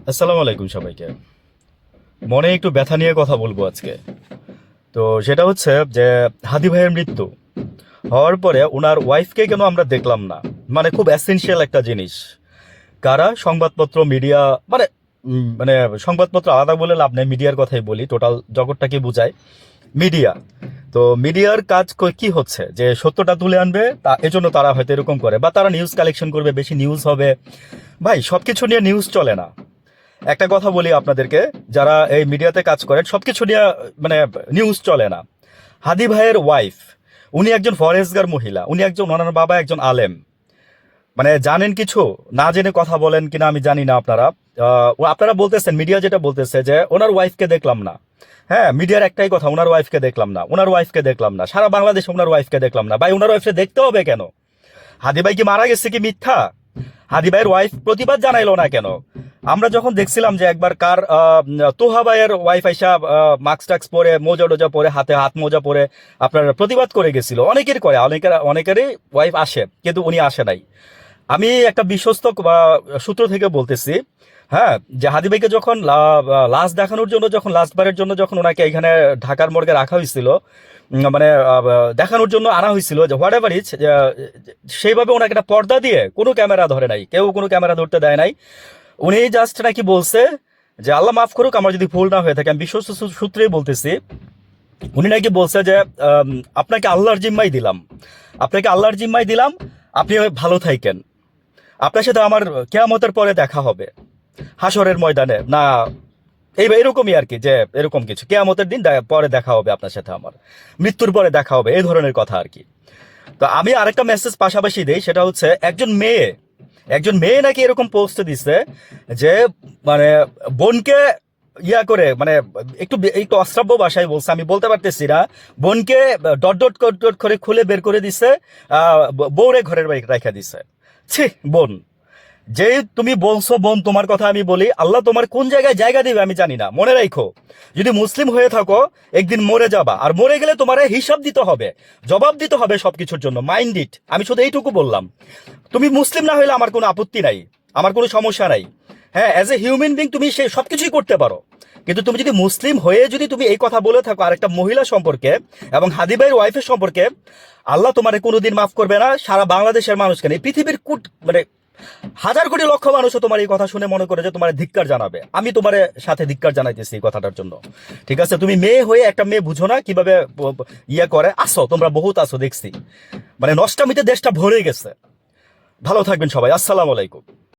আসসালামু আলাইকুম সবাইকে। মনে একটু ব্যথা নিয়ে কথা বলবো আজকে। তো সেটা হচ্ছে যে হাদি ভাইয়ের মৃত্যু হওয়ার পরে ওনার ওয়াইফকে কেন আমরা দেখলাম না? মানে খুব এসেনশিয়াল একটা জিনিস। কারা? সংবাদপত্র, মিডিয়া, মানে মানে সংবাদপত্র আলাদা বলে লাভ নেই, মিডিয়ার কথাই বলি, টোটাল জগৎটাকে বোঝায় মিডিয়া। তো মিডিয়ার কাজ কি হচ্ছে যে সত্যটা তুলে আনবে, তা এজন্য তারা হয়তো এরকম করে, বা তারা নিউজ কালেকশন করবে, বেশি নিউজ হবে। ভাই, সবকিছু নিয়ে নিউজ চলে না। একটা কথা বলি আপনাদেরকে, যারা এই মিডিয়াতে কাজ করেন, সবকিছু নিয়ে মানে নিউজ চলে না। হাদি ভাইয়ের ওয়াইফ, উনি একজন ফরেজগার মহিলা, উনি একজন, ওনার বাবা একজন আলেম। মানে জানেন কিছু, না জেনে কথা বলেন কিনা আমি জানি না। আপনারা বলতেছেন, মিডিয়া যেটা বলতেছে যে ওনার ওয়াইফকে দেখলাম না। হ্যাঁ, মিডিয়ার একটাই কথা, ওনার ওয়াইফকে দেখলাম না, ওনার ওয়াইফকে দেখলাম না, সারা বাংলাদেশে ওনার ওয়াইফকে দেখলাম না। ভাই, ওনার ওয়াইফকে দেখতে হবে কেন? হাদি ভাই কি মারা গেছে কি মিথ্যা? হাদি ভাইয়ের ওয়াইফ প্রতিবাদ জানাইলো না কেন? আমরা যখন দেখছিলাম যে একবার কার তোহা ভাইয়ের ওয়াইফ আইসা মাস্ক টাক্স পরে, মোজা টোজা পরে, হাতে হাত মোজা পরে আপনার প্রতিবাদ করে গেছিল। অনেকের করে, অনেকেরই ওয়াইফ আসে, কিন্তু উনি আসে নাই। আমি একটা বিশ্বস্ত সূত্র থেকে বলতেছি, হ্যাঁ, যে হাদি ভাইকে যখন লাশ দেখানোর জন্য, যখন লাস্টবারের জন্য যখন ওনাকে এখানে ঢাকার মর্গে রাখা হয়েছিল, মানে দেখানোর জন্য আনা হয়েছিল, যে হোয়াট এভার ইজ, সেইভাবে ওনাকে একটা পর্দা দিয়ে, কোনো ক্যামেরা ধরে নাই, কেউ কোনো ক্যামেরা ধরতে দেয় নাই। উনি জাস্ট নাকি বলছে যে আল্লাহ মাফ করুক আমার যদি ভুল না হয়ে থাকে, আমি বিশ্বস্ত সূত্রেই বলতেছি, উনি নাকি বলছে যে আম, আপনাকে আল্লাহর জিম্মাই দিলাম, আপনাকে আল্লাহর জিম্মাই দিলাম, আপনি ভালো থাকেন, আপনার সাথে আমার কেয়ামতের পরে দেখা হবে হাসরের ময়দানে, না এরকমই আর কি, যে এরকম কিছু, কেয়ামতের দিন পরে দেখা হবে আপনার সাথে, আমার মৃত্যুর পরে দেখা হবে, এই ধরনের কথা আর কি। তো আমি আরেকটা মেসেজ পাশাপাশি দেই, সেটা হচ্ছে একজন মেয়ে নাকি এরকম পোস্ট দিছে যে মানে বোনকে ইয়া করে, মানে একটু একটু অশ্রাব্য ভাষায় বলছে, আমি বলতে পারতেছি না, বোনকে ডট ডট ডট করে খুলে বের করে দিছে, বউরে ঘরের বাইরে রেখা দিছে। ছি, বোন, যে তুমি বলছো বোন, তোমার কথা আমি বলি, আল্লাহ তোমার কোন জায়গায় জায়গা দিবে আমি জানি না। মনে রাখো, যদি মুসলিম হয়ে থাকো একদিন মরে যাবা, আর মরে গেলে তোমার হিসাব দিতে হবে, জবাব দিতে হবে সবকিছুর জন্য, মাইন্ড ইট। আমি শুধু এইটুকু বললাম। তুমি মুসলিম না হইলে আমার কোনো আপত্তি নাই, আমার কোনো সমস্যা নাই। হ্যাঁ, অ্যাজ এ হিউম্যান বিং তুমি সে সবকিছুই করতে পারো, কিন্তু তুমি যদি মুসলিম হয়ে যদি তুমি এই কথা বলে থাকো আরেকটা মহিলা সম্পর্কে এবং হাদি ভাইয়ের ওয়াইফের সম্পর্কে, আল্লাহ তোমারে কোনোদিন মাফ করবে না। সারা বাংলাদেশের মানুষ কেন, এই পৃথিবীর মানে হাজার কোটি লক্ষ মানুষও তোমার এই কথা শুনে মনে করে যে তোমার ধিক্কার জানাবে। আমি তোমার সাথে ধিক্কার জানাইতেছি এই কথাটার জন্য। ঠিক আছে, তুমি মেয়ে হয়ে একটা মেয়ে বুঝো না কিভাবে ইয়ে করে। আসো, তোমরা বহুত আসো দেখছি, মানে নষ্টামিতে দেশটা ভরে গেছে। ভালো থাকবেন সবাই, আসসালামু আলাইকুম।